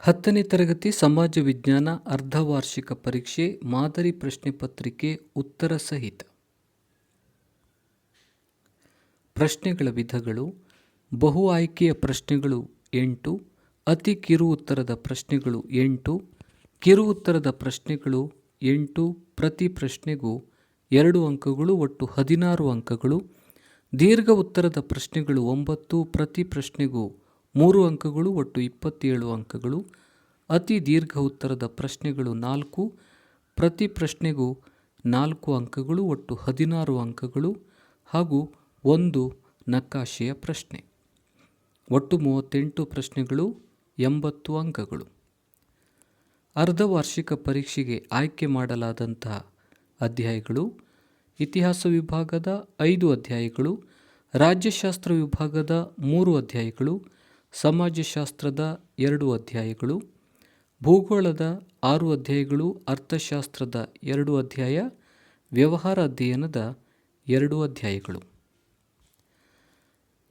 10ನೇ ತರಗತಿ ಸಮಾಜ ವಿಜ್ಞಾನ ಅರ್ಧವಾರ್ಷಿಕ ಪರೀಕ್ಷೆ ಮಾದರಿ ಪ್ರಶ್ನೆ ಪತ್ರಿಕೆ ಉತ್ತರ ಸಹಿತ. ಪ್ರಶ್ನೆಗಳ ವಿಧಗಳು: ಬಹು ಆಯ್ಕೆಯ ಪ್ರಶ್ನೆಗಳು 8, ಅತಿ ಕಿರು ಉತ್ತರದ ಪ್ರಶ್ನೆಗಳು 8, ಕಿರು ಉತ್ತರದ ಪ್ರಶ್ನೆಗಳು 8, ಪ್ರತಿ ಪ್ರಶ್ನೆಗೂ 2 ಅಂಕಗಳು, ಒಟ್ಟು 16 ಅಂಕಗಳು. ದೀರ್ಘ ಉತ್ತರದ ಪ್ರಶ್ನೆಗಳು 9, ಪ್ರತಿ ಪ್ರಶ್ನೆಗೂ 3 ಅಂಕಗಳು, ಒಟ್ಟು 27 ಅಂಕಗಳು. ಅತಿ ದೀರ್ಘ ಉತ್ತರದ ಪ್ರಶ್ನೆಗಳು 4, ಪ್ರತಿ ಪ್ರಶ್ನೆಗೂ 4 ಅಂಕಗಳು, ಒಟ್ಟು 16 ಅಂಕಗಳು. ಹಾಗೂ 1 ನಕಾಶೆಯ ಪ್ರಶ್ನೆ. ಒಟ್ಟು 38 ಪ್ರಶ್ನೆಗಳು, 80 ಅಂಕಗಳು. ಅರ್ಧವಾರ್ಷಿಕ ಪರೀಕ್ಷೆಗೆ ಆಯ್ಕೆ ಮಾಡಲಾದಂತಹ ಅಧ್ಯಾಯಗಳು: ಇತಿಹಾಸ ವಿಭಾಗದ 5 ಅಧ್ಯಾಯಗಳು, ರಾಜ್ಯಶಾಸ್ತ್ರ ವಿಭಾಗದ 3 ಅಧ್ಯಾಯಗಳು, ಸಮಾಜಶಾಸ್ತ್ರದ 2 ಅಧ್ಯಾಯಗಳು, ಭೂಗೋಳದ 6 ಅಧ್ಯಾಯಗಳು, ಅರ್ಥಶಾಸ್ತ್ರದ 2 ಅಧ್ಯಾಯ, ವ್ಯವಹಾರ ಅಧ್ಯಯನದ 2 ಅಧ್ಯಾಯಗಳು.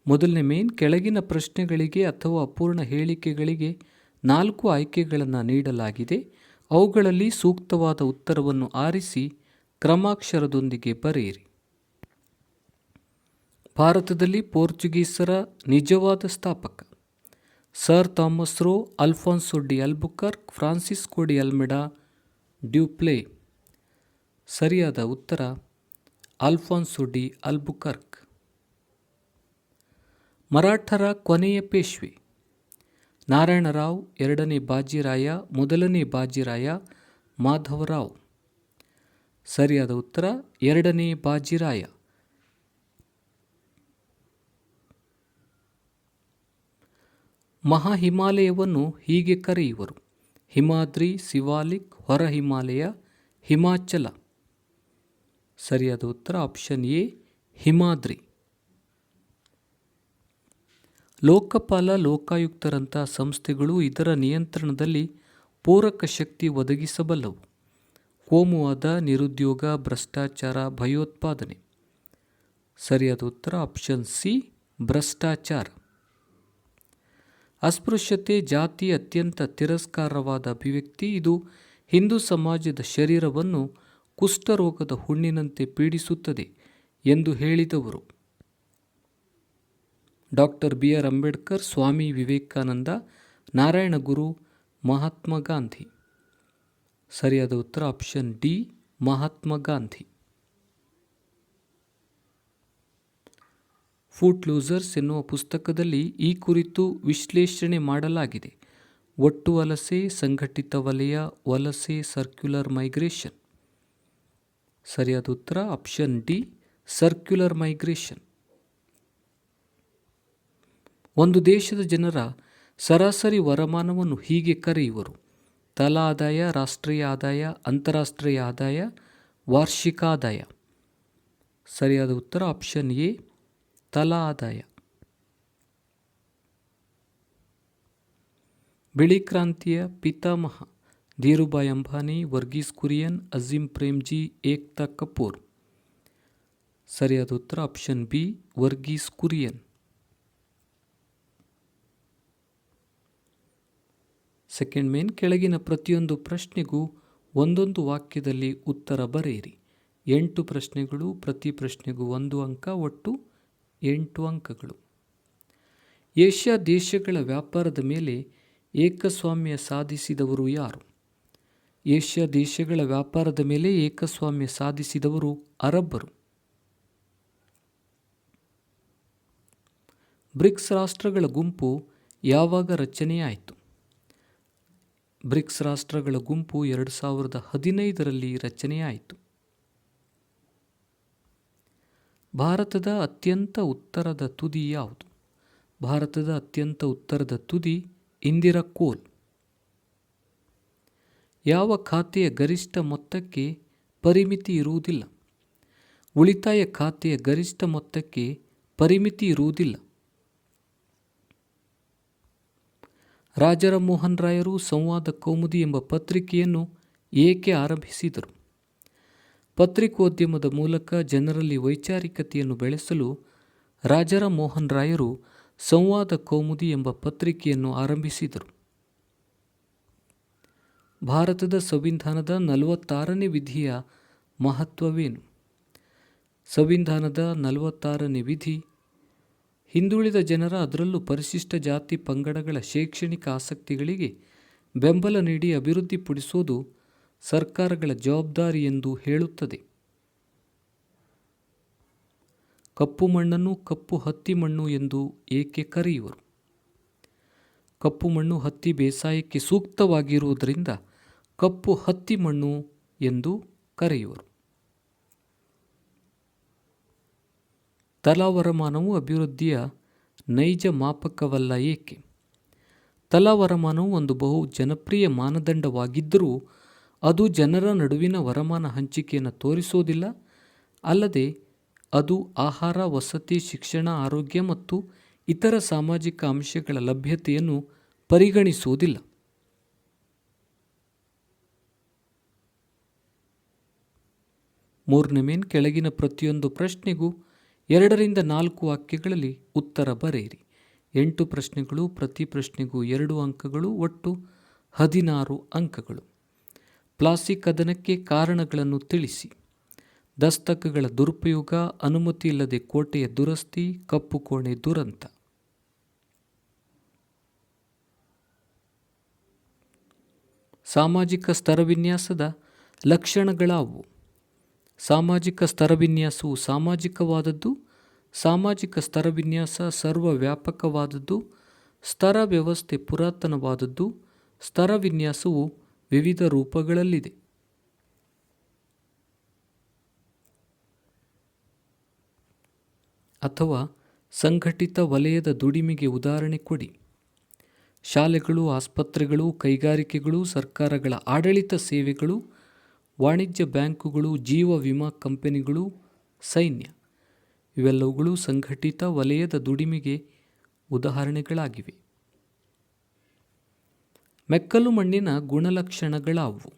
ಮೊದಲನೇ ಮೇನ್: ಕೆಳಗಿನ ಪ್ರಶ್ನೆಗಳಿಗೆ ಅಥವಾ ಅಪೂರ್ಣ ಹೇಳಿಕೆಗಳಿಗೆ 4 ಆಯ್ಕೆಗಳನ್ನು ನೀಡಲಾಗಿದೆ. ಅವುಗಳಲ್ಲಿ ಸೂಕ್ತವಾದ ಉತ್ತರವನ್ನು ಆರಿಸಿ ಕ್ರಮಾಕ್ಷರದೊಂದಿಗೆ ಬರೆಯಿರಿ. ಭಾರತದಲ್ಲಿ ಪೋರ್ಚುಗೀಸರ ನಿಜವಾದ ಸ್ಥಾಪಕ: sir Thomas rho, Alfonso D Albuquerque, Francisco D ಅಲ್ಮೆಡಾ ಡ್ಯೂಪ್ಲೆ. ಸರಿಯಾದ ಉತ್ತರ ಅಲ್ಫಾನ್ಸೋ ಡಿ ಅಲ್ಬುಕರ್ಕ್. ಮರಾಠರ ಕೊನೆಯ ಪೇಶ್ವೆ: ನಾರಾಯಣರಾವ್, 2ನೇ ಬಾಜಿರಾಯ, 1ನೇ ಬಾಜಿರಾಯ, ಮಾಧವರಾವ್. ಸರಿಯಾದ ಉತ್ತರ 2ನೇ ಬಾಜಿರಾಯ. ಮಹಾ ಹಿಮಾಲಯವನ್ನು ಹೀಗೆ ಕರೆಯುವರು: ಹಿಮಾದ್ರಿ, ಸಿವಾಲಿಕ್, ಹೊರ ಹಿಮಾಲಯ, ಹಿಮಾಚಲ. ಸರಿಯಾದ ಉತ್ತರ ಆಪ್ಷನ್ ಎ, ಹಿಮಾದ್ರಿ. ಲೋಕಪಾಲ, ಲೋಕಾಯುಕ್ತರಂಥ ಸಂಸ್ಥೆಗಳು ಇದರ ನಿಯಂತ್ರಣದಲ್ಲಿ ಪೂರಕ ಶಕ್ತಿ ಒದಗಿಸಬಲ್ಲವು. ಕೋಮುವಾದ, ನಿರುದ್ಯೋಗ, ಭ್ರಷ್ಟಾಚಾರ, ಭಯೋತ್ಪಾದನೆ. ಸರಿಯಾದ ಉತ್ತರ ಆಪ್ಷನ್ ಸಿ, ಭ್ರಷ್ಟಾಚಾರ. ಅಸ್ಪೃಶ್ಯತೆ ಜಾತಿ ಅತ್ಯಂತ ತಿರಸ್ಕಾರವಾದ ಅಭಿವ್ಯಕ್ತಿ. ಇದು ಹಿಂದೂ ಸಮಾಜದ ಶರೀರವನ್ನು ಕುಷ್ಠರೋಗದ ಹುಣ್ಣಿನಂತೆ ಪೀಡಿಸುತ್ತದೆ ಎಂದು ಹೇಳಿದವರು: doctor B R Ambedkar, Swami Vivekananda, Narayana Guru, Mahatma Gandhi. ಸರಿಯಾದ ಉತ್ತರ option D, Mahatma Gandhi. Foot losers ಎನ್ನುವ ಪುಸ್ತಕದಲ್ಲಿ ಈ ಕುರಿತು ವಿಶ್ಲೇಷಣೆ ಮಾಡಲಾಗಿದೆ: ಒಟ್ಟು ವಲಸೆ, ಸಂಘಟಿತ ವಲಯ, ವಲಸೆ, ಸರ್ಕ್ಯುಲರ್ ಮೈಗ್ರೇಷನ್. ಸರಿಯಾದ ಉತ್ತರ ಆಪ್ಷನ್ ಡಿ, ಸರ್ಕ್ಯುಲರ್ ಮೈಗ್ರೇಷನ್. ಒಂದು ದೇಶದ ಜನರ ಸರಾಸರಿ ವರಮಾನವನ್ನು ಹೀಗೆ ಕರೆಯುವರು: ತಲಾ ಆದಾಯ, ರಾಷ್ಟ್ರೀಯ ಆದಾಯ, ಅಂತಾರಾಷ್ಟ್ರೀಯ ಆದಾಯ, ವಾರ್ಷಿಕ ಆದಾಯ. ಸರಿಯಾದ ಉತ್ತರ ಆಪ್ಷನ್ ಎ, ತಲಾ ಆದಾಯ. ಬಿಳಿ ಕ್ರಾಂತಿಯ ಪಿತಾಮಹ: ಧೀರುಭಾಯ್ ಅಂಬಾನಿ, ವರ್ಗೀಸ್ ಕುರಿಯನ್, ಅಜೀಂ ಪ್ರೇಮ್ಜಿ, ಏಕ್ತಾ ಕಪೂರ್. ಸರಿಯಾದ ಉತ್ತರ option B, Verghese Kurien. Second main: ಕೆಳಗಿನ ಪ್ರತಿಯೊಂದು ಪ್ರಶ್ನೆಗೂ ಒಂದೊಂದು ವಾಕ್ಯದಲ್ಲಿ ಉತ್ತರ ಬರೆಯಿರಿ. 8 ಪ್ರಶ್ನೆಗಳು, ಪ್ರತಿ ಪ್ರಶ್ನೆಗೂ 1 ಅಂಕ, ಒಟ್ಟು 8 ಅಂಕಗಳು. ಏಷ್ಯಾ ದೇಶಗಳ ವ್ಯಾಪಾರದ ಮೇಲೆ ಏಕಸ್ವಾಮ್ಯ ಸಾಧಿಸಿದವರು ಯಾರು? ಏಷ್ಯಾ ದೇಶಗಳ ವ್ಯಾಪಾರದ ಮೇಲೆ ಏಕಸ್ವಾಮ್ಯ ಸಾಧಿಸಿದವರು ಅರಬ್ಬರು. ಬ್ರಿಕ್ಸ್ ರಾಷ್ಟ್ರಗಳ ಗುಂಪು ಯಾವಾಗ ರಚನೆಯಾಯಿತು? ಬ್ರಿಕ್ಸ್ ರಾಷ್ಟ್ರಗಳ ಗುಂಪು 2015ರಲ್ಲಿ ರಚನೆಯಾಯಿತು. ಭಾರತದ ಅತ್ಯಂತ ಉತ್ತರದ ತುದಿ ಯಾವುದು? ಭಾರತದ ಅತ್ಯಂತ ಉತ್ತರದ ತುದಿ ಇಂದಿರಕೋಲ್. ಯಾವ ಖಾತೆಯ ಗರಿಷ್ಠ ಮೊತ್ತಕ್ಕೆ ಪರಿಮಿತಿ ಇರುವುದಿಲ್ಲ? ಉಳಿತಾಯ ಖಾತೆಯ ಗರಿಷ್ಠ ಮೊತ್ತಕ್ಕೆ ಪರಿಮಿತಿ ಇರುವುದಿಲ್ಲ. ರಾಜಾರಾಮ್ ಮೋಹನ್ ರಾಯರು ಸಂವಾದ ಕೌಮುದಿ ಎಂಬ ಪತ್ರಿಕೆಯನ್ನು ಏಕೆ ಆರಂಭಿಸಿದರು? ಪತ್ರಿಕೋದ್ಯಮದ ಮೂಲಕ ಜನರಲ್ಲಿ ವೈಚಾರಿಕತೆಯನ್ನು ಬೆಳೆಸಲು ರಾಜಾರಾಮ್ ಮೋಹನ್ ರಾಯರು ಸಂವಾದ ಕೌಮುದಿ ಎಂಬ ಪತ್ರಿಕೆಯನ್ನು ಆರಂಭಿಸಿದರು. ಭಾರತದ ಸಂವಿಧಾನದ 46ನೇ ವಿಧಿಯ ಮಹತ್ವವೇನು? ಸಂವಿಧಾನದ 46ನೇ ವಿಧಿ ಹಿಂದುಳಿದ ಜನರ ಅದರಲ್ಲೂ ಪರಿಶಿಷ್ಟ ಜಾತಿ ಪಂಗಡಗಳ ಶೈಕ್ಷಣಿಕ ಆಸಕ್ತಿಗಳಿಗೆ ಬೆಂಬಲ ನೀಡಿ ಅಭಿವೃದ್ಧಿಪಡಿಸುವುದು ಸರ್ಕಾರಗಳ ಜವಾಬ್ದಾರಿ ಎಂದು ಹೇಳುತ್ತದೆ. ಕಪ್ಪು ಮಣ್ಣನ್ನು ಕಪ್ಪು ಹತ್ತಿ ಮಣ್ಣು ಎಂದು ಏಕೆ ಕರೆಯುವರು? ಕಪ್ಪು ಮಣ್ಣು ಹತ್ತಿ ಬೇಸಾಯಕ್ಕೆ ಸೂಕ್ತವಾಗಿರುವುದರಿಂದ ಕಪ್ಪು ಹತ್ತಿ ಮಣ್ಣು ಎಂದು ಕರೆಯುವರು. ತಲಾ ವರಮಾನವು ಅಭಿವೃದ್ಧಿಯ ನೈಜ ಮಾಪಕವಲ್ಲ ಏಕೆ? ತಲಾ ವರಮಾನವು ಒಂದು ಬಹು ಜನಪ್ರಿಯ ಮಾನದಂಡವಾಗಿದ್ದರೂ ಅದು ಜನರ ನಡುವಿನ ವರಮಾನ ಹಂಚಿಕೆಯನ್ನು ತೋರಿಸುವುದಿಲ್ಲ. ಅಲ್ಲದೆ ಅದು ಆಹಾರ, ವಸತಿ, ಶಿಕ್ಷಣ, ಆರೋಗ್ಯ ಮತ್ತು ಇತರ ಸಾಮಾಜಿಕ ಅಂಶಗಳ ಲಭ್ಯತೆಯನ್ನು ಪರಿಗಣಿಸುವುದಿಲ್ಲ. ಮೂರನೇ ಮೇನ್ ಕೆಳಗಿನ ಪ್ರತಿಯೊಂದು ಪ್ರಶ್ನೆಗೂ 2ರಿಂದ 4 ವಾಕ್ಯಗಳಲ್ಲಿ ಉತ್ತರ ಬರೆಯಿರಿ. 8 ಪ್ರಶ್ನೆಗಳು, ಪ್ರತಿ ಪ್ರಶ್ನೆಗೂ 2 ಅಂಕಗಳು, ಒಟ್ಟು 16 ಅಂಕಗಳು. ಪ್ಲಾಸ್ಟಿಕ್ ಕದನಕ್ಕೆ ಕಾರಣಗಳನ್ನು ತಿಳಿಸಿ. ದಸ್ತಕಗಳ ದುರುಪಯೋಗ, ಅನುಮತಿ ಇಲ್ಲದೆ ಕೋಟೆಯ ದುರಸ್ತಿ, ಕಪ್ಪು ಕೋಣೆ ದುರಂತ. ಸಾಮಾಜಿಕ ಸ್ತರವಿನ್ಯಾಸದ ಲಕ್ಷಣಗಳಾವು? ಸಾಮಾಜಿಕ ಸ್ತರವಿನ್ಯಾಸವು ಸಾಮಾಜಿಕವಾದದ್ದು. ಸಾಮಾಜಿಕ ಸ್ತರವಿನ್ಯಾಸ ಸರ್ವವ್ಯಾಪಕವಾದದ್ದು. ಸ್ತರ ವ್ಯವಸ್ಥೆ ಪುರಾತನವಾದದ್ದು. ಸ್ತರವಿನ್ಯಾಸವು ವಿವಿಧ ರೂಪಗಳಲ್ಲಿದೆ. ಅಥವಾ ಸಂಘಟಿತ ವಲಯದ ದುಡಿಮೆಗೆ ಉದಾಹರಣೆ ಕೊಡಿ. ಶಾಲೆಗಳು, ಆಸ್ಪತ್ರೆಗಳು, ಕೈಗಾರಿಕೆಗಳು, ಸರ್ಕಾರಗಳ ಆಡಳಿತ ಸೇವೆಗಳು, ವಾಣಿಜ್ಯ ಬ್ಯಾಂಕುಗಳು, ಜೀವ ವಿಮಾ ಕಂಪನಿಗಳು, ಸೈನ್ಯ ಇವೆಲ್ಲವುಗಳು ಸಂಘಟಿತ ವಲಯದ ದುಡಿಮೆಗೆ ಉದಾಹರಣೆಗಳಾಗಿವೆ. ಮೆಕ್ಕಲು ಮಣ್ಣಿನ ಗುಣಲಕ್ಷಣಗಳಾವು?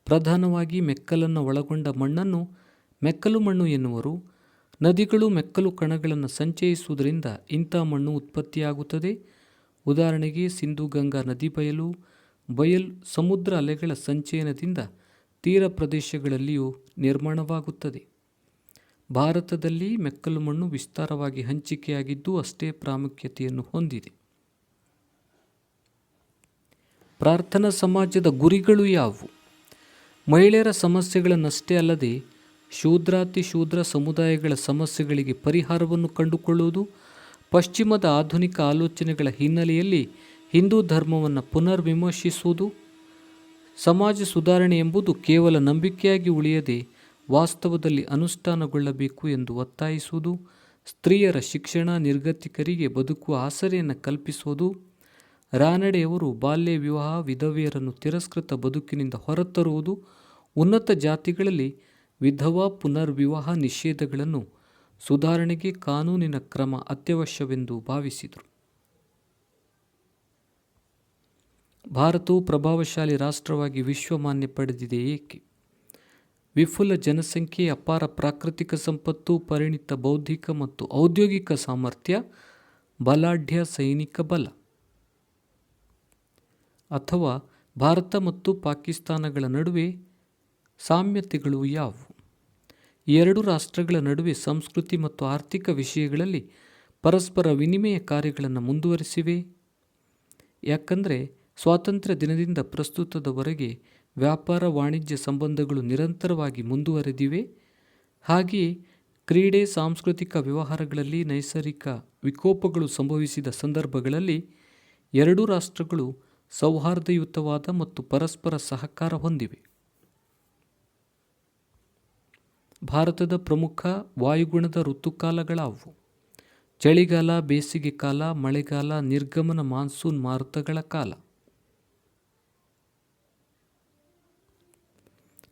ಪ್ರಧಾನವಾಗಿ ಮೆಕ್ಕಲನ್ನು ಒಳಗೊಂಡ ಮಣ್ಣನ್ನು ಮೆಕ್ಕಲು ಮಣ್ಣು ಎನ್ನುವರು. ನದಿಗಳು ಮೆಕ್ಕಲು ಕಣಗಳನ್ನು ಸಂಚಯಿಸುವುದರಿಂದ ಇಂಥ ಮಣ್ಣು ಉತ್ಪತ್ತಿಯಾಗುತ್ತದೆ. ಉದಾಹರಣೆಗೆ ಸಿಂಧು ಗಂಗಾ ನದಿ ಬಯಲು ಸಮುದ್ರ ಅಲೆಗಳ ಸಂಚಯನದಿಂದ ತೀರ ಪ್ರದೇಶಗಳಲ್ಲಿಯೂ ನಿರ್ಮಾಣವಾಗುತ್ತದೆ. ಭಾರತದಲ್ಲಿ ಮೆಕ್ಕಲು ಮಣ್ಣು ವಿಸ್ತಾರವಾಗಿ ಹಂಚಿಕೆಯಾಗಿದ್ದು ಅಷ್ಟೇ ಪ್ರಾಮುಖ್ಯತೆಯನ್ನು ಹೊಂದಿದೆ. ಪ್ರಾರ್ಥನಾ ಸಮಾಜದ ಗುರಿಗಳು ಯಾವುವು? ಮಹಿಳೆಯರ ಸಮಸ್ಯೆಗಳನ್ನಷ್ಟೇ ಅಲ್ಲದೆ ಶೂದ್ರಾತಿಶೂದ್ರ ಸಮುದಾಯಗಳ ಸಮಸ್ಯೆಗಳಿಗೆ ಪರಿಹಾರವನ್ನು ಕಂಡುಕೊಳ್ಳುವುದು. ಪಶ್ಚಿಮದ ಆಧುನಿಕ ಆಲೋಚನೆಗಳ ಹಿನ್ನೆಲೆಯಲ್ಲಿ ಹಿಂದೂ ಧರ್ಮವನ್ನು ಪುನರ್ವಿಮರ್ಶಿಸುವುದು. ಸಮಾಜ ಸುಧಾರಣೆ ಎಂಬುದು ಕೇವಲ ನಂಬಿಕೆಯಾಗಿ ಉಳಿಯದೆ ವಾಸ್ತವದಲ್ಲಿ ಅನುಷ್ಠಾನಗೊಳ್ಳಬೇಕು ಎಂದು ಒತ್ತಾಯಿಸುವುದು. ಸ್ತ್ರೀಯರ ಶಿಕ್ಷಣ, ನಿರ್ಗತಿಕರಿಗೆ ಬದುಕುವ ಆಸರೆಯನ್ನು ಕಲ್ಪಿಸುವುದು. ರಾನಡೆಯವರು ಬಾಲ್ಯ ವಿವಾಹ, ವಿಧವೆಯರನ್ನು ತಿರಸ್ಕೃತ ಬದುಕಿನಿಂದ ಹೊರತರುವುದು. ಉನ್ನತ ಜಾತಿಗಳಲ್ಲಿ ವಿಧವಾ ಪುನರ್ವಿವಾಹ ನಿಷೇಧಗಳನ್ನು ಸುಧಾರಣೆಗೆ ಕಾನೂನಿನ ಕ್ರಮ ಅತ್ಯವಶ್ಯವೆಂದು ಭಾವಿಸಿದರು. ಭಾರತವು ಪ್ರಭಾವಶಾಲಿ ರಾಷ್ಟ್ರವಾಗಿ ವಿಶ್ವಮಾನ್ಯ ಪಡೆದಿದೆ ಏಕೆ? ವಿಪುಲ ಜನಸಂಖ್ಯೆ, ಅಪಾರ ಪ್ರಾಕೃತಿಕ ಸಂಪತ್ತು, ಪರಿಣಿತ ಬೌದ್ಧಿಕ ಮತ್ತು ಔದ್ಯೋಗಿಕ ಸಾಮರ್ಥ್ಯ, ಬಲಾಢ್ಯ ಸೈನಿಕ ಬಲ. ಅಥವಾ ಭಾರತ ಮತ್ತು ಪಾಕಿಸ್ತಾನಗಳ ನಡುವೆ ಸಾಮ್ಯತೆಗಳು ಯಾವುವು? ಈ ಎರಡು ರಾಷ್ಟ್ರಗಳ ನಡುವೆ ಸಂಸ್ಕೃತಿ ಮತ್ತು ಆರ್ಥಿಕ ವಿಷಯಗಳಲ್ಲಿ ಪರಸ್ಪರ ವಿನಿಮಯ ಕಾರ್ಯಗಳನ್ನು ಮುಂದುವರಿಸಿವೆ. ಯಾಕಂದರೆ ಸ್ವಾತಂತ್ರ್ಯ ದಿನದಿಂದ ಪ್ರಸ್ತುತದವರೆಗೆ ವ್ಯಾಪಾರ, ವಾಣಿಜ್ಯ ಸಂಬಂಧಗಳು ನಿರಂತರವಾಗಿ ಮುಂದುವರೆದಿವೆ. ಹಾಗೆಯೇ ಕ್ರೀಡೆ, ಸಾಂಸ್ಕೃತಿಕ ವ್ಯವಹಾರಗಳಲ್ಲಿ ನೈಸರ್ಗಿಕ ವಿಕೋಪಗಳು ಸಂಭವಿಸಿದ ಸಂದರ್ಭಗಳಲ್ಲಿ ಎರಡೂ ರಾಷ್ಟ್ರಗಳು ಸೌಹಾರ್ದಯುತವಾದ ಮತ್ತು ಪರಸ್ಪರ ಸಹಕಾರ ಹೊಂದಿವೆ. ಭಾರತದ ಪ್ರಮುಖ ವಾಯುಗುಣದ ಋತುಕಾಲಗಳಾವು? ಚಳಿಗಾಲ, ಬೇಸಿಗೆ ಕಾಲ, ಮಳೆಗಾಲ, ನಿರ್ಗಮನ ಮಾನ್ಸೂನ್ ಮಾರುತಗಳ ಕಾಲ.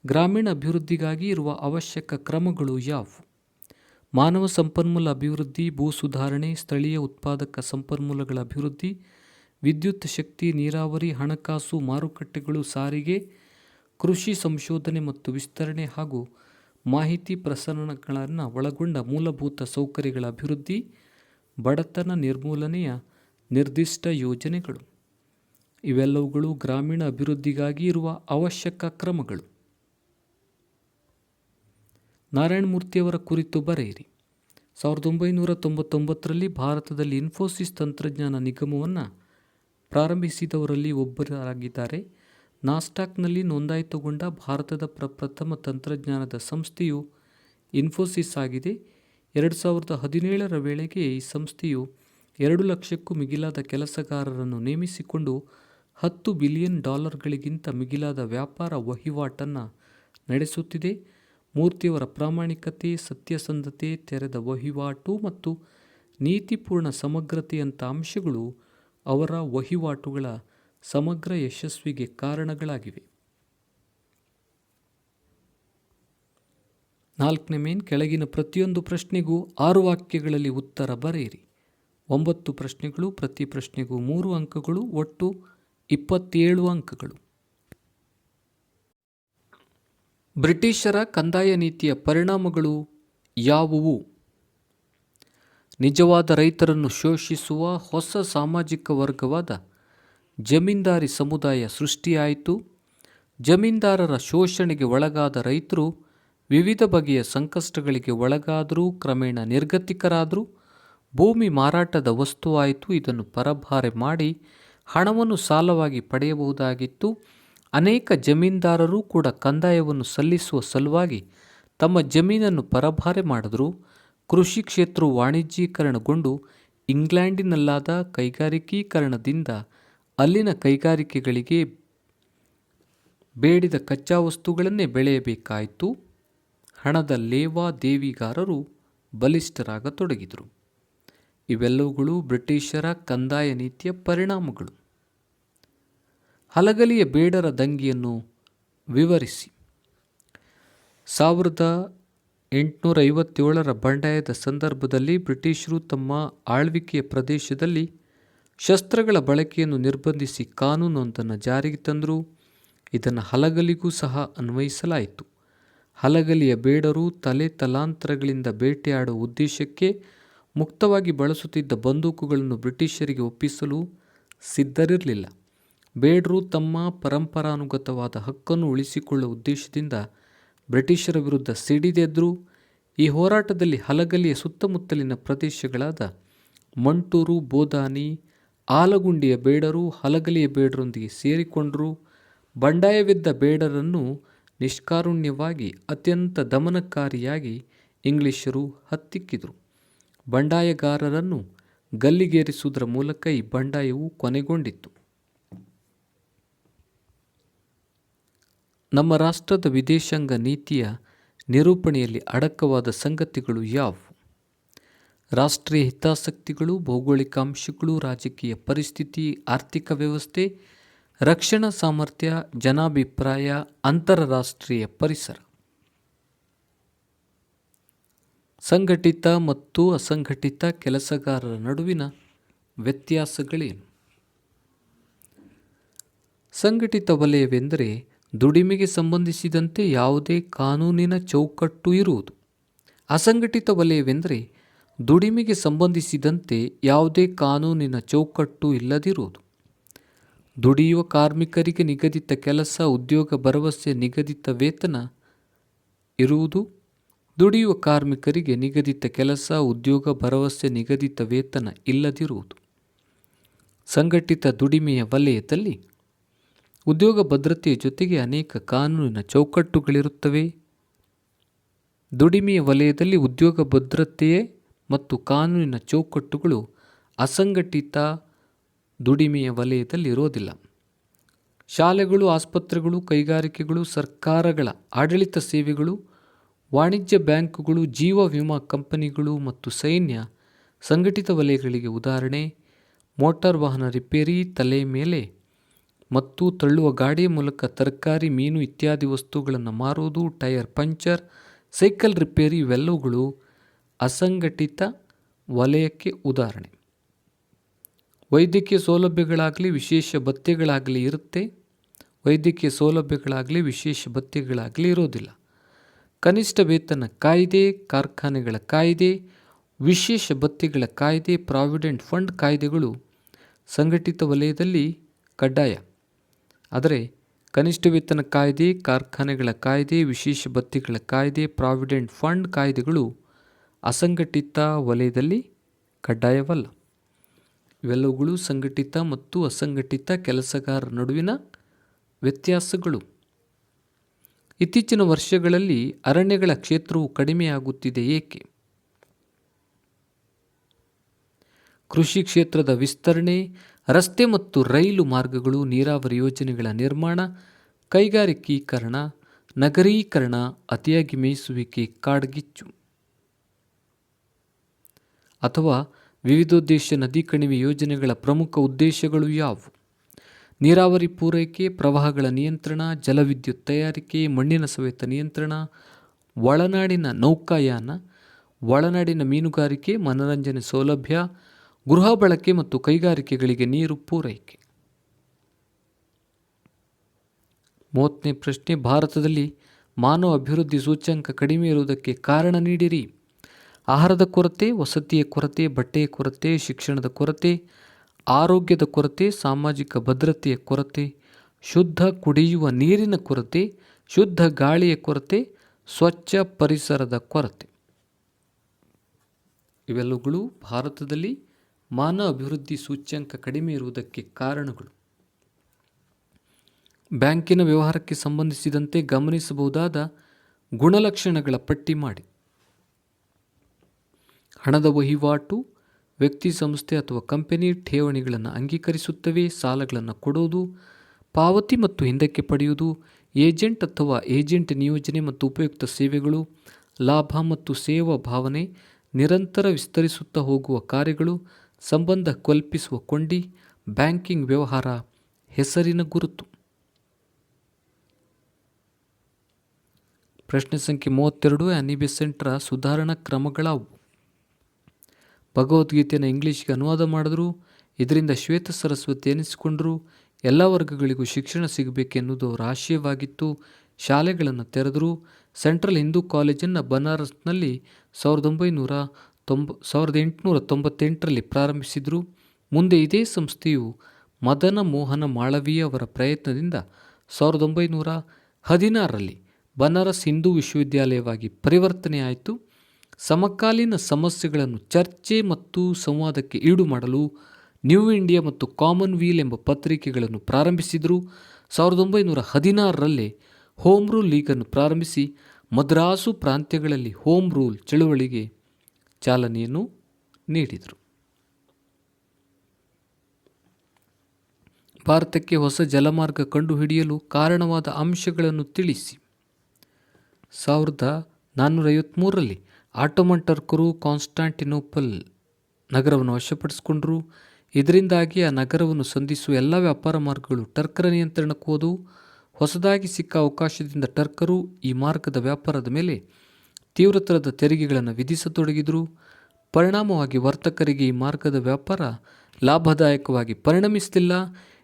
ಗ್ರಾಮೀಣ ಅಭಿವೃದ್ಧಿಗಾಗಿ ಇರುವ ಅವಶ್ಯಕ ಕ್ರಮಗಳು ಯಾವುವು? ಮಾನವ ಸಂಪನ್ಮೂಲ ಅಭಿವೃದ್ಧಿ, ಭೂ ಸುಧಾರಣೆ, ಸ್ಥಳೀಯ ಉತ್ಪಾದಕ ಸಂಪನ್ಮೂಲಗಳ ಅಭಿವೃದ್ಧಿ, ವಿದ್ಯುತ್ ಶಕ್ತಿ, ನೀರಾವರಿ, ಹಣಕಾಸು, ಮಾರುಕಟ್ಟೆಗಳು, ಸಾರಿಗೆ, ಕೃಷಿ ಸಂಶೋಧನೆ ಮತ್ತು ವಿಸ್ತರಣೆ ಹಾಗೂ ಮಾಹಿತಿ ಪ್ರಸರಣಗಳನ್ನು ಒಳಗೊಂಡ ಮೂಲಭೂತ ಸೌಕರ್ಯಗಳ ಅಭಿವೃದ್ಧಿ, ಬಡತನ ನಿರ್ಮೂಲನೆಯ ನಿರ್ದಿಷ್ಟ ಯೋಜನೆಗಳು. ಇವೆಲ್ಲವುಗಳು ಗ್ರಾಮೀಣ ಅಭಿವೃದ್ಧಿಗಾಗಿ ಇರುವ ಅವಶ್ಯಕ ಕ್ರಮಗಳು. ನಾರಾಯಣ ಮೂರ್ತಿಯವರ ಕುರಿತು ಬರೆಯಿರಿ. 1999ರಲ್ಲಿ ಭಾರತದಲ್ಲಿ ಇನ್ಫೋಸಿಸ್ ತಂತ್ರಜ್ಞಾನ ನಿಗಮವನ್ನು ಪ್ರಾರಂಭಿಸಿದವರಲ್ಲಿ ಒಬ್ಬರಾಗಿದ್ದಾರೆ. ನಾಸ್ಟಾಕ್ನಲ್ಲಿ ನೋಂದಾಯಿತಗೊಂಡ ಭಾರತದ ಪ್ರಪ್ರಥಮ ತಂತ್ರಜ್ಞಾನದ ಸಂಸ್ಥೆಯು ಇನ್ಫೋಸಿಸ್ ಆಗಿದೆ. 2017ರ ವೇಳೆಗೆ ಈ ಸಂಸ್ಥೆಯು 2 ಲಕ್ಷಕ್ಕೂ ಮಿಗಿಲಾದ ಕೆಲಸಗಾರರನ್ನು ನೇಮಿಸಿಕೊಂಡು $10 ಬಿಲಿಯನ್ ಮಿಗಿಲಾದ ವ್ಯಾಪಾರ ವಹಿವಾಟನ್ನು ನಡೆಸುತ್ತಿದೆ. ಮೂರ್ತಿಯವರ ಪ್ರಾಮಾಣಿಕತೆ, ಸತ್ಯಸಂಧತೆ, ತೆರೆದ ವಹಿವಾಟು ಮತ್ತು ನೀತಿಪೂರ್ಣ ಸಮಗ್ರತೆಯಂಥ ಅಂಶಗಳು ಅವರ ವಹಿವಾಟುಗಳ ಸಮಗ್ರ ಯಶಸ್ವಿಗೆ ಕಾರಣಗಳಾಗಿವೆ. 4ನೇ ಮೇನ್, ಕೆಳಗಿನ ಪ್ರತಿಯೊಂದು ಪ್ರಶ್ನೆಗೂ 6 ವಾಕ್ಯಗಳಲ್ಲಿ ಉತ್ತರ ಬರೆಯಿರಿ. 9 ಪ್ರಶ್ನೆಗಳು, ಪ್ರತಿ ಪ್ರಶ್ನೆಗೂ 3 ಅಂಕಗಳು, ಒಟ್ಟು 27 ಅಂಕಗಳು. ಬ್ರಿಟಿಷರ ಕಂದಾಯ ನೀತಿಯ ಪರಿಣಾಮಗಳು ಯಾವುವು? ನಿಜವಾದ ರೈತರನ್ನು ಶೋಷಿಸುವ ಹೊಸ ಸಾಮಾಜಿಕ ವರ್ಗವಾದ ಜಮೀನ್ದಾರಿ ಸಮುದಾಯ ಸೃಷ್ಟಿಯಾಯಿತು. ಜಮೀನ್ದಾರರ ಶೋಷಣೆಗೆ ಒಳಗಾದ ರೈತರು ವಿವಿಧ ಬಗೆಯ ಸಂಕಷ್ಟಗಳಿಗೆ ಒಳಗಾದರೂ ಕ್ರಮೇಣ ನಿರ್ಗತಿಕರಾದರು. ಭೂಮಿ ಮಾರಾಟದ ವಸ್ತುವಾಯಿತು. ಇದನ್ನು ಪರಭಾರೆ ಮಾಡಿ ಹಣವನ್ನು ಸಾಲವಾಗಿ ಪಡೆಯಬಹುದಾಗಿತ್ತು. ಅನೇಕ ಜಮೀನ್ದಾರರು ಕೂಡ ಕಂದಾಯವನ್ನು ಸಲ್ಲಿಸುವ ಸಲುವಾಗಿ ತಮ್ಮ ಜಮೀನನ್ನು ಪರಭಾರೆ ಮಾಡಿದರು. ಕೃಷಿ ಕ್ಷೇತ್ರವು ವಾಣಿಜ್ಯೀಕರಣಗೊಂಡು ಇಂಗ್ಲೆಂಡಿನಲ್ಲಾದ ಕೈಗಾರಿಕೀಕರಣದಿಂದ ಅಲ್ಲಿನ ಕೈಗಾರಿಕೆಗಳಿಗೆ ಬೇಡಿದ ಕಚ್ಚಾ ವಸ್ತುಗಳನ್ನೇ ಬೆಳೆಯಬೇಕಾಯಿತು. ಹಣದ ಲೇವಾದೇವಿಗಾರರು ಬಲಿಷ್ಠರಾಗತೊಡಗಿದರು. ಇವೆಲ್ಲವುಗಳು ಬ್ರಿಟಿಷರ ಕಂದಾಯ ನೀತಿಯ ಪರಿಣಾಮಗಳು. ಹಲಗಲಿಯ ಬೇಡರ ದಂಗೆಯನ್ನು ವಿವರಿಸಿ. 1857ರ ಬಂಡಾಯದ ಸಂದರ್ಭದಲ್ಲಿ ಬ್ರಿಟಿಷರು ತಮ್ಮ ಆಳ್ವಿಕೆಯ ಪ್ರದೇಶದಲ್ಲಿ ಶಸ್ತ್ರಗಳ ಬಳಕೆಯನ್ನು ನಿರ್ಬಂಧಿಸಿ ಕಾನೂನೊಂದನ್ನು ಜಾರಿಗೆ ತಂದರು. ಇದನ್ನು ಹಲಗಲಿಗೂ ಸಹ ಅನ್ವಯಿಸಲಾಯಿತು. ಹಲಗಲಿಯ ಬೇಡರು ತಲಾಂತರಗಳಿಂದ ಬೇಟೆಯಾಡುವ ಉದ್ದೇಶಕ್ಕೆ ಮುಕ್ತವಾಗಿ ಬಳಸುತ್ತಿದ್ದ ಬಂದೂಕುಗಳನ್ನು ಬ್ರಿಟಿಷರಿಗೆ ಒಪ್ಪಿಸಲು ಸಿದ್ಧರಿರಲಿಲ್ಲ. ಬೇಡರು ತಮ್ಮ ಪರಂಪರಾನುಗತವಾದ ಹಕ್ಕನ್ನು ಉಳಿಸಿಕೊಳ್ಳುವ ಉದ್ದೇಶದಿಂದ ಬ್ರಿಟಿಷರ ವಿರುದ್ಧ ಸಿಡಿದೆದ್ದರು. ಈ ಹೋರಾಟದಲ್ಲಿ ಹಲಗಲಿಯ ಸುತ್ತಮುತ್ತಲಿನ ಪ್ರದೇಶಗಳಾದ ಮಂಟೂರು, ಬೋದಾನಿ, ಆಲಗುಂಡಿಯ ಬೇಡರು ಹಲಗಲಿಯ ಬೇಡರೊಂದಿಗೆ ಸೇರಿಕೊಂಡರು. ಬಂಡಾಯವೆದ್ದ ಬೇಡರನ್ನು ನಿಷ್ಕಾರುಣ್ಯವಾಗಿ ಅತ್ಯಂತ ದಮನಕಾರಿಯಾಗಿ ಇಂಗ್ಲಿಷರು ಹತ್ತಿಕ್ಕಿದರು. ಬಂಡಾಯಗಾರರನ್ನು ಗಲ್ಲಿಗೇರಿಸುವುದರ ಮೂಲಕ ಈ ಬಂಡಾಯವು ಕೊನೆಗೊಂಡಿತು. ನಮ್ಮ ರಾಷ್ಟ್ರದ ವಿದೇಶಾಂಗ ನೀತಿಯ ನಿರೂಪಣೆಯಲ್ಲಿ ಅಡಕವಾದ ಸಂಗತಿಗಳು ಯಾವುವು? ರಾಷ್ಟ್ರೀಯ ಹಿತಾಸಕ್ತಿಗಳು, ಭೌಗೋಳಿಕ ಅಂಶಗಳು, ರಾಜಕೀಯ ಪರಿಸ್ಥಿತಿ, ಆರ್ಥಿಕ ವ್ಯವಸ್ಥೆ, ರಕ್ಷಣಾ ಸಾಮರ್ಥ್ಯ, ಜನಾಭಿಪ್ರಾಯ, ಅಂತರರಾಷ್ಟ್ರೀಯ ಪರಿಸರ. ಸಂಘಟಿತ ಮತ್ತು ಅಸಂಘಟಿತ ಕೆಲಸಗಾರರ ನಡುವಿನ ವ್ಯತ್ಯಾಸಗಳೇನು? ಸಂಘಟಿತ ವಲಯವೆಂದರೆ ದುಡಿಮೆಗೆ ಸಂಬಂಧಿಸಿದಂತೆ ಯಾವುದೇ ಕಾನೂನಿನ ಚೌಕಟ್ಟು ಇರುವುದು. ಅಸಂಘಟಿತ ವಲಯವೆಂದರೆ ದುಡಿಮೆಗೆ ಸಂಬಂಧಿಸಿದಂತೆ ಯಾವುದೇ ಕಾನೂನಿನ ಚೌಕಟ್ಟು ಇಲ್ಲದಿರುವುದು. ದುಡಿಯುವ ಕಾರ್ಮಿಕರಿಗೆ ನಿಗದಿತ ಕೆಲಸ, ಉದ್ಯೋಗ, ಭರವಸೆ, ನಿಗದಿತ ವೇತನ ಇರುವುದು. ದುಡಿಯುವ ಕಾರ್ಮಿಕರಿಗೆ ನಿಗದಿತ ಕೆಲಸ, ಉದ್ಯೋಗ, ಭರವಸೆ, ನಿಗದಿತ ವೇತನ ಇಲ್ಲದಿರುವುದು. ಸಂಘಟಿತ ದುಡಿಮೆಯ ವಲಯದಲ್ಲಿ ಉದ್ಯೋಗ ಭದ್ರತೆಯ ಜೊತೆಗೆ ಅನೇಕ ಕಾನೂನಿನ ಚೌಕಟ್ಟುಗಳಿರುತ್ತವೆ. ದುಡಿಮೆಯ ವಲಯದಲ್ಲಿ ಉದ್ಯೋಗ ಭದ್ರತೆಯೇ ಮತ್ತು ಕಾನೂನಿನ ಚೌಕಟ್ಟುಗಳು ಅಸಂಘಟಿತ ದುಡಿಮೆಯ ವಲಯದಲ್ಲಿ ಇರೋದಿಲ್ಲ. ಶಾಲೆಗಳು, ಆಸ್ಪತ್ರೆಗಳು, ಕೈಗಾರಿಕೆಗಳು, ಸರ್ಕಾರಗಳ ಆಡಳಿತ ಸೇವೆಗಳು, ವಾಣಿಜ್ಯ ಬ್ಯಾಂಕುಗಳು, ಜೀವ ವಿಮಾ ಕಂಪನಿಗಳು ಮತ್ತು ಸೈನ್ಯ ಸಂಘಟಿತ ವಲಯಗಳಿಗೆ ಉದಾಹರಣೆ. ಮೋಟಾರ್ ವಾಹನ ರಿಪೇರಿ, ತಲೆ ಮೇಲೆ ಮತ್ತು ತಳ್ಳುವ ಗಾಡಿಯ ಮೂಲಕ ತರಕಾರಿ, ಮೀನು ಇತ್ಯಾದಿ ವಸ್ತುಗಳನ್ನು ಮಾರುವುದು, ಟೈರ್ ಪಂಚರ್, ಸೈಕಲ್ ರಿಪೇರಿ ಇವೆಲ್ಲವುಗಳು ಅಸಂಘಟಿತ ವಲಯಕ್ಕೆ ಉದಾಹರಣೆ. ವೈದ್ಯಕೀಯ ಸೌಲಭ್ಯಗಳಾಗಲಿ ವಿಶೇಷ ಭತ್ಯೆಗಳಾಗಲಿ ಇರುತ್ತೆ. ವೈದ್ಯಕೀಯ ಸೌಲಭ್ಯಗಳಾಗಲಿ ವಿಶೇಷ ಭತ್ಯೆಗಳಾಗಲಿ ಇರೋದಿಲ್ಲ. ಕನಿಷ್ಠ ವೇತನ ಕಾಯ್ದೆ, ಕಾರ್ಖಾನೆಗಳ ಕಾಯ್ದೆ, ವಿಶೇಷ ಭತ್ಯೆಗಳ ಕಾಯ್ದೆ, ಪ್ರಾವಿಡೆಂಟ್ ಫಂಡ್ ಕಾಯ್ದೆಗಳು ಸಂಘಟಿತ ವಲಯದಲ್ಲಿ ಕಡ್ಡಾಯ. ಆದರೆ ಕನಿಷ್ಠ ವೇತನ ಕಾಯ್ದೆ, ಕಾರ್ಖಾನೆಗಳ ಕಾಯ್ದೆ, ವಿಶೇಷ ಭತ್ಯೆಗಳ ಕಾಯ್ದೆ, ಪ್ರಾವಿಡೆಂಟ್ ಫಂಡ್ ಕಾಯ್ದೆಗಳು ಅಸಂಘಟಿತ ವಲಯದಲ್ಲಿ ಕಡ್ಡಾಯವಲ್ಲ. ಇವೆಲ್ಲವುಗಳು ಸಂಘಟಿತ ಮತ್ತು ಅಸಂಘಟಿತ ಕೆಲಸಗಾರರ ನಡುವಿನ ವ್ಯತ್ಯಾಸಗಳು. ಇತ್ತೀಚಿನ ವರ್ಷಗಳಲ್ಲಿ ಅರಣ್ಯಗಳ ಕ್ಷೇತ್ರವು ಕಡಿಮೆಯಾಗುತ್ತಿದೆ ಏಕೆ? ಕೃಷಿ ಕ್ಷೇತ್ರದ ವಿಸ್ತರಣೆ, ರಸ್ತೆ ಮತ್ತು ರೈಲು ಮಾರ್ಗಗಳು, ನೀರಾವರಿ ಯೋಜನೆಗಳ ನಿರ್ಮಾಣ, ಕೈಗಾರಿಕೀಕರಣ, ನಗರೀಕರಣ, ಅತಿಯಾಗಿ ಮೇಯಿಸುವಿಕೆ, ಕಾಡ್ಗಿಚ್ಚು. ಅಥವಾ ವಿವಿಧೋದ್ದೇಶ ನದಿ ಕಣಿವೆ ಯೋಜನೆಗಳ ಪ್ರಮುಖ ಉದ್ದೇಶಗಳು ಯಾವುವು? ನೀರಾವರಿ ಪೂರೈಕೆ, ಪ್ರವಾಹಗಳ ನಿಯಂತ್ರಣ, ಜಲವಿದ್ಯುತ್ ತಯಾರಿಕೆ, ಮಣ್ಣಿನ ಸವೆತ ನಿಯಂತ್ರಣ, ಒಳನಾಡಿನ ನೌಕಾಯಾನ, ಒಳನಾಡಿನ ಮೀನುಗಾರಿಕೆ, ಮನರಂಜನೆ ಸೌಲಭ್ಯ, ಗೃಹ ಬಳಕೆ ಮತ್ತು ಕೈಗಾರಿಕೆಗಳಿಗೆ ನೀರು ಪೂರೈಕೆ. 30ನೇ ಪ್ರಶ್ನೆ, ಭಾರತದಲ್ಲಿ ಮಾನವ ಅಭಿವೃದ್ಧಿ ಸೂಚ್ಯಂಕ ಕಡಿಮೆ ಇರುವುದಕ್ಕೆ ಕಾರಣ ನೀಡಿರಿ. ಆಹಾರದ ಕೊರತೆ, ವಸತಿಯ ಕೊರತೆ, ಬಟ್ಟೆಯ ಕೊರತೆ, ಶಿಕ್ಷಣದ ಕೊರತೆ, ಆರೋಗ್ಯದ ಕೊರತೆ, ಸಾಮಾಜಿಕ ಭದ್ರತೆಯ ಕೊರತೆ, ಶುದ್ಧ ಕುಡಿಯುವ ನೀರಿನ ಕೊರತೆ, ಶುದ್ಧ ಗಾಳಿಯ ಕೊರತೆ, ಸ್ವಚ್ಛ ಪರಿಸರದ ಕೊರತೆ. ಇವೆಲ್ಲವುಗಳು ಭಾರತದಲ್ಲಿ ಮಾನವ ಅಭಿವೃದ್ಧಿ ಸೂಚ್ಯಂಕ ಕಡಿಮೆ ಇರುವುದಕ್ಕೆ ಕಾರಣಗಳು. ಬ್ಯಾಂಕಿನ ವ್ಯವಹಾರಕ್ಕೆ ಸಂಬಂಧಿಸಿದಂತೆ ಗಮನಿಸಬಹುದಾದ ಗುಣಲಕ್ಷಣಗಳ ಪಟ್ಟಿ ಮಾಡಿ. ಹಣದ ವಹಿವಾಟು, ವ್ಯಕ್ತಿ, ಸಂಸ್ಥೆ ಅಥವಾ ಕಂಪನಿ ಠೇವಣಿಗಳನ್ನು ಅಂಗೀಕರಿಸುತ್ತವೆ. ಸಾಲಗಳನ್ನು ಕೊಡುವುದು, ಪಾವತಿ ಮತ್ತು ಹಿಂದಕ್ಕೆ ಪಡೆಯುವುದು, ಏಜೆಂಟ್ ಅಥವಾ ಏಜೆಂಟ್ ನಿಯೋಜನೆ ಮತ್ತು ಉಪಯುಕ್ತ ಸೇವೆಗಳು, ಲಾಭ ಮತ್ತು ಸೇವಾ ಭಾವನೆ, ನಿರಂತರ ವಿಸ್ತರಿಸುತ್ತಾ ಹೋಗುವ ಕಾರ್ಯಗಳು, ಸಂಬಂಧ ಕಲ್ಪಿಸುವ ಕೊಂಡಿ, ಬ್ಯಾಂಕಿಂಗ್ ವ್ಯವಹಾರ, ಹೆಸರಿನ ಗುರುತು. ಪ್ರಶ್ನೆ ಸಂಖ್ಯೆ 32, ಆನಿ ಬೆಸೆಂಟ್ರ ಸುಧಾರಣಾ ಕ್ರಮಗಳಾವು? ಭಗವದ್ಗೀತೆಯನ್ನು ಇಂಗ್ಲಿಷ್ಗೆ ಅನುವಾದ ಮಾಡಿದ್ರು. ಇದರಿಂದ ಶ್ವೇತ ಸರಸ್ವತಿ ಎನಿಸಿಕೊಂಡರು. ಎಲ್ಲ ವರ್ಗಗಳಿಗೂ ಶಿಕ್ಷಣ ಸಿಗಬೇಕೆನ್ನುವುದು ಅವರ ಆಶಯವಾಗಿತ್ತು. ಶಾಲೆಗಳನ್ನು ತೆರೆದರು. ಸೆಂಟ್ರಲ್ ಹಿಂದೂ ಕಾಲೇಜನ್ನು ಬನಾರಸ್ನಲ್ಲಿ 1898ರಲ್ಲಿ ಪ್ರಾರಂಭಿಸಿದರು. ಮುಂದೆ ಇದೇ ಸಂಸ್ಥೆಯು ಮದನ ಮೋಹನ ಮಾಳವೀಯ ಅವರ ಪ್ರಯತ್ನದಿಂದ 1916ರಲ್ಲಿ ಬನಾರಸ್ ಹಿಂದೂ ವಿಶ್ವವಿದ್ಯಾಲಯವಾಗಿ ಪರಿವರ್ತನೆಯಾಯಿತು. ಸಮಕಾಲೀನ ಸಮಸ್ಯೆಗಳನ್ನು ಚರ್ಚೆ ಮತ್ತು ಸಂವಾದಕ್ಕೆ ಈಡು ಮಾಡಲು ನ್ಯೂ ಇಂಡಿಯಾ ಮತ್ತು ಕಾಮನ್ವೀಲ್ ಎಂಬ ಪತ್ರಿಕೆಗಳನ್ನು ಪ್ರಾರಂಭಿಸಿದರು. 1916ರಲ್ಲೇ ಹೋಮ್ ರೂಲ್ ಲೀಗನ್ನು ಪ್ರಾರಂಭಿಸಿ ಮದ್ರಾಸು ಪ್ರಾಂತ್ಯಗಳಲ್ಲಿ ಹೋಮ್ ರೂಲ್ ಚಳುವಳಿಗೆ ಚಾಲನೆಯನ್ನು ನೀಡಿದರು. ಭಾರತಕ್ಕೆ ಹೊಸ ಜಲಮಾರ್ಗ ಕಂಡುಹಿಡಿಯಲು ಕಾರಣವಾದ ಅಂಶಗಳನ್ನು ತಿಳಿಸಿ. 1453ರಲ್ಲಿ ಆಟೋಮನ್ ಟರ್ಕರು ಕಾನ್ಸ್ಟಾಂಟಿನೋಪಲ್ ನಗರವನ್ನು ವಶಪಡಿಸಿಕೊಂಡರು. ಇದರಿಂದಾಗಿ ಆ ನಗರವನ್ನು ಸಂಧಿಸುವ ಎಲ್ಲ ವ್ಯಾಪಾರ ಮಾರ್ಗಗಳು ಟರ್ಕರ ನಿಯಂತ್ರಣಕ್ಕೆ ಹೋದವು. ಹೊಸದಾಗಿ ಸಿಕ್ಕ ಅವಕಾಶದಿಂದ ಟರ್ಕರು ಈ ಮಾರ್ಗದ ವ್ಯಾಪಾರದ ಮೇಲೆ ತೀವ್ರತರದ ತೆರಿಗೆಗಳನ್ನು ವಿಧಿಸತೊಡಗಿದರು. ಪರಿಣಾಮವಾಗಿ ವರ್ತಕರಿಗೆ ಈ ಮಾರ್ಗದ ವ್ಯಾಪಾರ ಲಾಭದಾಯಕವಾಗಿ ಪರಿಣಮಿಸಲಿಲ್ಲ.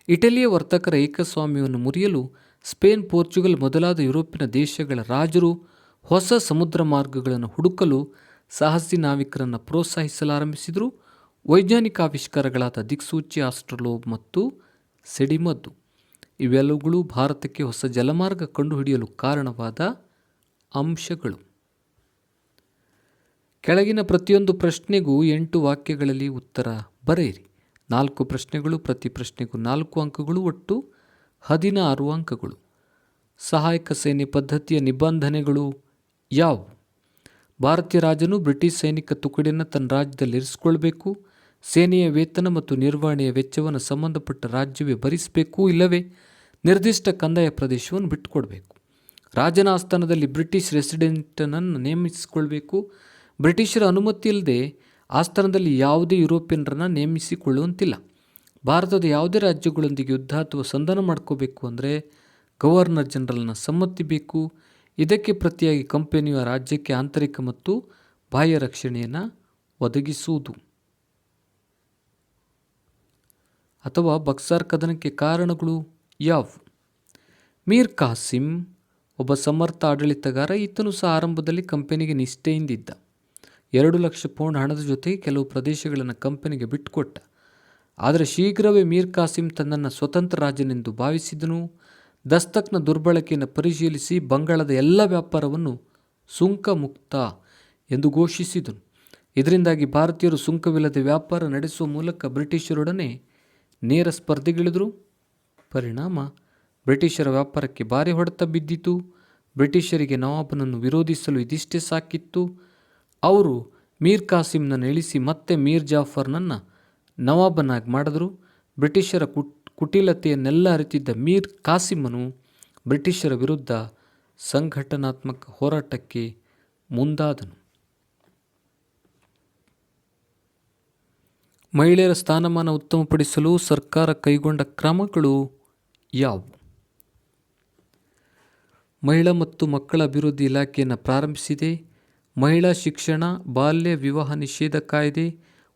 ಇಟಲಿಯ ವರ್ತಕರ ಏಕಸ್ವಾಮ್ಯವನ್ನು ಮುರಿಯಲು ಸ್ಪೇನ್, ಪೋರ್ಚುಗಲ್ ಮೊದಲಾದ ಯುರೋಪಿನ ದೇಶಗಳ ರಾಜರು ಹೊಸ ಸಮುದ್ರ ಮಾರ್ಗಗಳನ್ನು ಹುಡುಕಲು ಸಾಹಸಿ ನಾವಿಕರನ್ನು ಪ್ರೋತ್ಸಾಹಿಸಲಾರಂಭಿಸಿದರು. ವೈಜ್ಞಾನಿಕ ಆವಿಷ್ಕಾರಗಳಾದ ದಿಕ್ಸೂಚಿ, ಆಸ್ಟ್ರಲೋಬ್ ಮತ್ತು ಸಿಡಿಮದ್ದು ಇವೆಲ್ಲವುಗಳು ಭಾರತಕ್ಕೆ ಹೊಸ ಜಲಮಾರ್ಗ ಕಂಡುಹಿಡಿಯಲು ಕಾರಣವಾದ ಅಂಶಗಳು. ಕೆಳಗಿನ ಪ್ರತಿಯೊಂದು ಪ್ರಶ್ನೆಗೂ 8 ವಾಕ್ಯಗಳಲ್ಲಿ ಉತ್ತರ ಬರೆಯಿರಿ. 4 ಪ್ರಶ್ನೆಗಳು, ಪ್ರತಿ ಪ್ರಶ್ನೆಗೂ 4 ಅಂಕಗಳು, ಒಟ್ಟು 16 ಅಂಕಗಳು. ಸಹಾಯಕ ಸೇನೆ ಪದ್ಧತಿಯ ನಿಬಂಧನೆಗಳು ಯಾವುವು? ಭಾರತೀಯ ರಾಜನು ಬ್ರಿಟಿಷ್ ಸೈನಿಕ ತುಕಡಿಯನ್ನು ತನ್ನ ರಾಜ್ಯದಲ್ಲಿ ಇರಿಸಿಕೊಳ್ಬೇಕು. ಸೇನೆಯ ವೇತನ ಮತ್ತು ನಿರ್ವಹಣೆಯ ವೆಚ್ಚವನ್ನು ಸಂಬಂಧಪಟ್ಟ ರಾಜ್ಯವೇ ಭರಿಸಬೇಕು, ಇಲ್ಲವೇ ನಿರ್ದಿಷ್ಟ ಕಂದಾಯ ಪ್ರದೇಶವನ್ನು ಬಿಟ್ಟುಕೊಡಬೇಕು. ರಾಜನ ಆಸ್ಥಾನದಲ್ಲಿ ಬ್ರಿಟಿಷ್ ರೆಸಿಡೆಂಟನನ್ನು ನೇಮಿಸಿಕೊಳ್ಬೇಕು. ಬ್ರಿಟಿಷರ ಅನುಮತಿ ಇಲ್ಲದೆ ಆಸ್ಥಾನದಲ್ಲಿ ಯಾವುದೇ ಯುರೋಪಿಯನ್ನರನ್ನು ನೇಮಿಸಿಕೊಳ್ಳುವಂತಿಲ್ಲ. ಭಾರತದ ಯಾವುದೇ ರಾಜ್ಯಗಳೊಂದಿಗೆ ಯುದ್ಧ ಅಥವಾ ಸಂಧಾನ ಮಾಡ್ಕೋಬೇಕು ಅಂದರೆ ಗವರ್ನರ್ ಜನರಲ್ನ ಸಮ್ಮತಿ ಬೇಕು. ಇದಕ್ಕೆ ಪ್ರತಿಯಾಗಿ ಕಂಪನಿಯು ಆ ರಾಜ್ಯಕ್ಕೆ ಆಂತರಿಕ ಮತ್ತು ಬಾಹ್ಯ ರಕ್ಷಣೆಯನ್ನು ಒದಗಿಸುವುದು. ಅಥವಾ ಬಕ್ಸಾರ್ ಕದನಕ್ಕೆ ಕಾರಣಗಳು ಯಾವುವು? ಮೀರ್ ಕಾಸಿಂ ಒಬ್ಬ ಸಮರ್ಥ ಆಡಳಿತಗಾರ. ಈತನು ಸಹ ಆರಂಭದಲ್ಲಿ ಕಂಪನಿಗೆ ನಿಷ್ಠೆಯಿಂದಿದ್ದ. 2 ಲಕ್ಷ ಪೌಂಡ್ ಹಣದ ಜೊತೆಗೆ ಕೆಲವು ಪ್ರದೇಶಗಳನ್ನು ಕಂಪನಿಗೆ ಬಿಟ್ಟುಕೊಟ್ಟ. ಆದರೆ ಶೀಘ್ರವೇ ಮೀರ್ ಕಾಸಿಂ ತನ್ನನ್ನು ಸ್ವತಂತ್ರ ರಾಜನೆಂದು ಭಾವಿಸಿದನು. ದಸ್ತಕ್ನ ದುರ್ಬಳಕೆಯನ್ನು ಪರಿಶೀಲಿಸಿ ಬಂಗಾಳದ ಎಲ್ಲ ವ್ಯಾಪಾರವನ್ನು ಸುಂಕ ಮುಕ್ತ ಎಂದು ಘೋಷಿಸಿದನು. ಇದರಿಂದಾಗಿ ಭಾರತೀಯರು ಸುಂಕವಿಲ್ಲದೆ ವ್ಯಾಪಾರ ನಡೆಸುವ ಮೂಲಕ ಬ್ರಿಟಿಷರೊಡನೆ ನೇರ ಸ್ಪರ್ಧೆಗಿಳಿದರು. ಪರಿಣಾಮ ಬ್ರಿಟಿಷರ ವ್ಯಾಪಾರಕ್ಕೆ ಭಾರಿ ಹೊಡೆತ ಬಿದ್ದಿತು. ಬ್ರಿಟಿಷರಿಗೆ ನವಾಬನನ್ನು ವಿರೋಧಿಸಲು ಇದಿಷ್ಟೇ ಸಾಕಿತ್ತು. ಅವರು ಮೀರ್ ಕಾಸಿಂನನ್ನು ಇಳಿಸಿ ಮತ್ತೆ ಮೀರ್ ಜಾಫರ್ನನ್ನು ನವಾಬನಾಗಿ ಮಾಡಿದರು. ಬ್ರಿಟಿಷರ ಕುಟಿಲತೆಯನ್ನೆಲ್ಲ ಅರಿತಿದ್ದ ಮೀರ್ ಕಾಸಿಮನು ಬ್ರಿಟಿಷರ ವಿರುದ್ಧ ಸಂಘಟನಾತ್ಮಕ ಹೋರಾಟಕ್ಕೆ ಮುಂದಾದನು. ಮಹಿಳೆಯರ ಸ್ಥಾನಮಾನ ಉತ್ತಮಪಡಿಸಲು ಸರ್ಕಾರ ಕೈಗೊಂಡ ಕ್ರಮಗಳು ಯಾವುವು? ಮಹಿಳಾ ಮತ್ತು ಮಕ್ಕಳ ಅಭಿವೃದ್ಧಿ ಇಲಾಖೆಯನ್ನು ಪ್ರಾರಂಭಿಸಿದೆ. ಮಹಿಳಾ ಶಿಕ್ಷಣ, ಬಾಲ್ಯ ವಿವಾಹ ನಿಷೇಧ ಕಾಯ್ದೆ,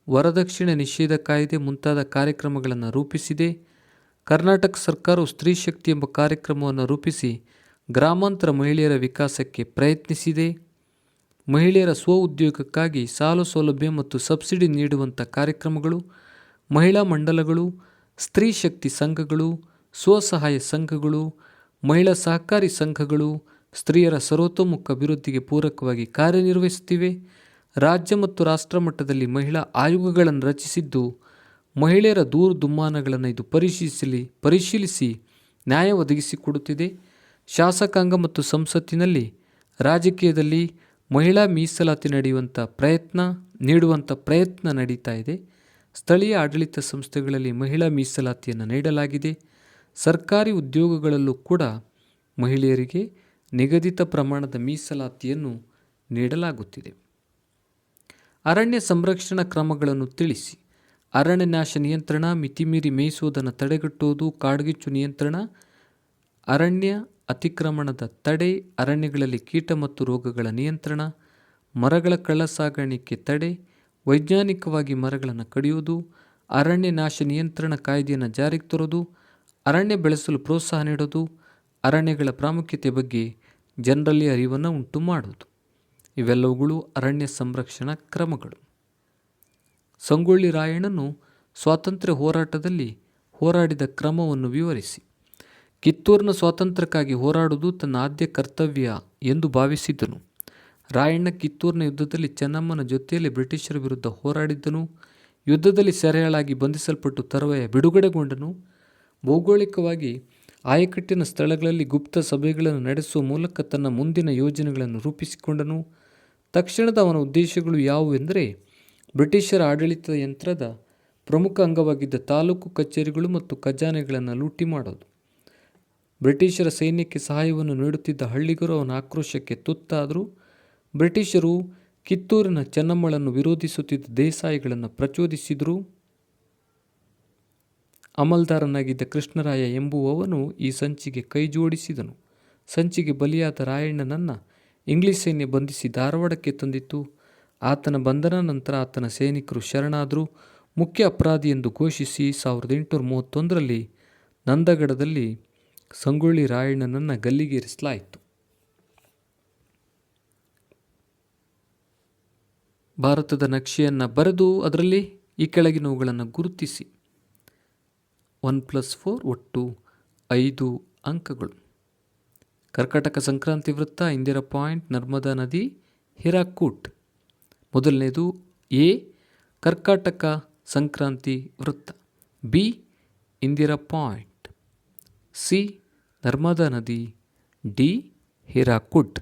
ವರದಕ್ಷಿಣೆ ನಿಷೇಧ ಕಾಯ್ದೆ ಮುಂತಾದ ಕಾರ್ಯಕ್ರಮಗಳನ್ನು ರೂಪಿಸಿದೆ. ಕರ್ನಾಟಕ ಸರ್ಕಾರವು ಸ್ತ್ರೀ ಶಕ್ತಿ ಎಂಬ ಕಾರ್ಯಕ್ರಮವನ್ನು ರೂಪಿಸಿ ಗ್ರಾಮಾಂತರ ಮಹಿಳೆಯರ ವಿಕಾಸಕ್ಕೆ ಪ್ರಯತ್ನಿಸಿದೆ. ಮಹಿಳೆಯರ ಸ್ವ ಉದ್ಯೋಗಕ್ಕಾಗಿ ಸಾಲ ಸೌಲಭ್ಯ ಮತ್ತು ಸಬ್ಸಿಡಿ ನೀಡುವಂಥ ಕಾರ್ಯಕ್ರಮಗಳು, ಮಹಿಳಾ ಮಂಡಲಗಳು, ಸ್ತ್ರೀ ಶಕ್ತಿ ಸಂಘಗಳು, ಸ್ವಸಹಾಯ ಸಂಘಗಳು, ಮಹಿಳಾ ಸಹಕಾರಿ ಸಂಘಗಳು ಸ್ತ್ರೀಯರ ಸರ್ವತೋಮುಖ ಅಭಿವೃದ್ಧಿಗೆ ಪೂರಕವಾಗಿ ಕಾರ್ಯನಿರ್ವಹಿಸುತ್ತಿವೆ. ರಾಜ್ಯ ಮತ್ತು ರಾಷ್ಟ್ರ ಮಟ್ಟದಲ್ಲಿ ಮಹಿಳಾ ಆಯೋಗಗಳನ್ನು ರಚಿಸಿದ್ದು ಮಹಿಳೆಯರ ದೂರು ದುಮ್ಮಾನಗಳನ್ನು ಇದು ಪರಿಶೀಲಿಸಿ ನ್ಯಾಯ ಒದಗಿಸಿಕೊಡುತ್ತಿದೆ. ಶಾಸಕಾಂಗ ಮತ್ತು ಸಂಸತ್ತಿನಲ್ಲಿ ರಾಜಕೀಯದಲ್ಲಿ ಮಹಿಳಾ ಮೀಸಲಾತಿ ನೀಡುವಂಥ ಪ್ರಯತ್ನ ನಡೀತಾ ಇದೆ. ಸ್ಥಳೀಯ ಆಡಳಿತ ಸಂಸ್ಥೆಗಳಲ್ಲಿ ಮಹಿಳಾ ಮೀಸಲಾತಿಯನ್ನು ನೀಡಲಾಗಿದೆ. ಸರ್ಕಾರಿ ಉದ್ಯೋಗಗಳಲ್ಲೂ ಕೂಡ ಮಹಿಳೆಯರಿಗೆ ನಿಗದಿತ ಪ್ರಮಾಣದ ಮೀಸಲಾತಿಯನ್ನು ನೀಡಲಾಗುತ್ತಿದೆ. ಅರಣ್ಯ ಸಂರಕ್ಷಣಾ ಕ್ರಮಗಳನ್ನು ತಿಳಿಸಿ. ಅರಣ್ಯ ನಾಶ ನಿಯಂತ್ರಣ, ಮಿತಿಮೀರಿ ಮೇಯಿಸುವುದನ್ನು ತಡೆಗಟ್ಟುವುದು, ಕಾಡ್ಗಿಚ್ಚು ನಿಯಂತ್ರಣ, ಅರಣ್ಯ ಅತಿಕ್ರಮಣದ ತಡೆ, ಅರಣ್ಯಗಳಲ್ಲಿ ಕೀಟ ಮತ್ತು ರೋಗಗಳ ನಿಯಂತ್ರಣ, ಮರಗಳ ಕಳ್ಳಸಾಗಾಣಿಕೆ ತಡೆ, ವೈಜ್ಞಾನಿಕವಾಗಿ ಮರಗಳನ್ನು ಕಡಿಯುವುದು, ಅರಣ್ಯ ನಾಶ ನಿಯಂತ್ರಣ ಕಾಯ್ದೆಯನ್ನು ಜಾರಿಗೆ ತರುವುದು, ಅರಣ್ಯ ಬೆಳೆಸಲು ಪ್ರೋತ್ಸಾಹ ನೀಡೋದು, ಅರಣ್ಯಗಳ ಪ್ರಾಮುಖ್ಯತೆ ಬಗ್ಗೆ ಜನರಲ್ಲಿ ಅರಿವನ್ನು ಉಂಟು ಮಾಡುವುದು. ಇವೆಲ್ಲವುಗಳು ಅರಣ್ಯ ಸಂರಕ್ಷಣಾ ಕ್ರಮಗಳು. ಸಂಗೊಳ್ಳಿ ರಾಯಣ್ಣನು ಸ್ವಾತಂತ್ರ್ಯ ಹೋರಾಟದಲ್ಲಿ ಹೋರಾಡಿದ ಕ್ರಮವನ್ನು ವಿವರಿಸಿ. ಕಿತ್ತೂರಿನ ಸ್ವಾತಂತ್ರ್ಯಕ್ಕಾಗಿ ಹೋರಾಡುವುದು ತನ್ನ ಆದ್ಯ ಕರ್ತವ್ಯ ಎಂದು ಭಾವಿಸಿದ್ದನು. ರಾಯಣ್ಣ ಕಿತ್ತೂರಿನ ಯುದ್ಧದಲ್ಲಿ ಚೆನ್ನಮ್ಮನ ಜೊತೆಯಲ್ಲಿ ಬ್ರಿಟಿಷರ ವಿರುದ್ಧ ಹೋರಾಡಿದ್ದನು. ಯುದ್ಧದಲ್ಲಿ ಸೆರೆಯಾಳಾಗಿ ಬಂಧಿಸಲ್ಪಟ್ಟು ತರುವಾಯ ಬಿಡುಗಡೆಗೊಂಡನು. ಭೌಗೋಳಿಕವಾಗಿ ಆಯಕಟ್ಟಿನ ಸ್ಥಳಗಳಲ್ಲಿ ಗುಪ್ತ ಸಭೆಗಳನ್ನು ನಡೆಸುವ ಮೂಲಕ ತನ್ನ ಮುಂದಿನ ಯೋಜನೆಗಳನ್ನು ರೂಪಿಸಿಕೊಂಡನು. ತಕ್ಷಣದ ಅವನ ಉದ್ದೇಶಗಳು ಯಾವುವೆಂದರೆ ಬ್ರಿಟಿಷರ ಆಡಳಿತ ಯಂತ್ರದ ಪ್ರಮುಖ ಅಂಗವಾಗಿದ್ದ ತಾಲೂಕು ಕಚೇರಿಗಳು ಮತ್ತು ಖಜಾನೆಗಳನ್ನು ಲೂಟಿ ಮಾಡೋದು. ಬ್ರಿಟಿಷರ ಸೈನ್ಯಕ್ಕೆ ಸಹಾಯವನ್ನು ನೀಡುತ್ತಿದ್ದ ಹಳ್ಳಿಗರು ಅವನ ಆಕ್ರೋಶಕ್ಕೆ ತುತ್ತಾದರು. ಬ್ರಿಟಿಷರು ಕಿತ್ತೂರಿನ ಚೆನ್ನಮ್ಮಳನ್ನು ವಿರೋಧಿಸುತ್ತಿದ್ದ ದೇಸಾಯಿಗಳನ್ನು ಪ್ರಚೋದಿಸಿದರು. ಅಮಲ್ದಾರನಾಗಿದ್ದ ಕೃಷ್ಣರಾಯ ಎಂಬುವವನು ಈ ಸಂಚಿಗೆ ಕೈಜೋಡಿಸಿದನು. ಸಂಚಿಗೆ ಬಲಿಯಾದ ರಾಯಣ್ಣನನ್ನು ಇಂಗ್ಲಿಷ್ ಸೈನ್ಯ ಬಂಧಿಸಿ ಧಾರವಾಡಕ್ಕೆ ತಂದಿತ್ತು. ಆತನ ಬಂಧನ ನಂತರ ಆತನ ಸೈನಿಕರು ಶರಣಾದರು. ಮುಖ್ಯ ಅಪರಾಧಿ ಎಂದು ಘೋಷಿಸಿ 1831ರಲ್ಲಿ ನಂದಗಡದಲ್ಲಿ ಸಂಗೊಳ್ಳಿ ರಾಯಣ್ಣನನ್ನು ಗಲ್ಲಿಗೇರಿಸಲಾಯಿತು. ಭಾರತದ ನಕ್ಷೆಯನ್ನು ಬರೆದು ಅದರಲ್ಲಿ ಈ ಕೆಳಗಿನವುಗಳನ್ನು ಗುರುತಿಸಿ. 1+4 ಒಟ್ಟು 5 ಅಂಕಗಳು. ಕರ್ಕಾಟಕ ಸಂಕ್ರಾಂತಿ ವೃತ್ತ, ಇಂದಿರಾ ಪಾಯಿಂಟ್, ನರ್ಮದಾ ನದಿ, ಹಿರಾಕೂಟ್. ಮೊದಲನೇದು ಎ ಕರ್ಕಾಟಕ ಸಂಕ್ರಾಂತಿ ವೃತ್ತ, B Indira point, C Narmada ನದಿ, ಡಿ ಹಿರಾಕೂಟ್.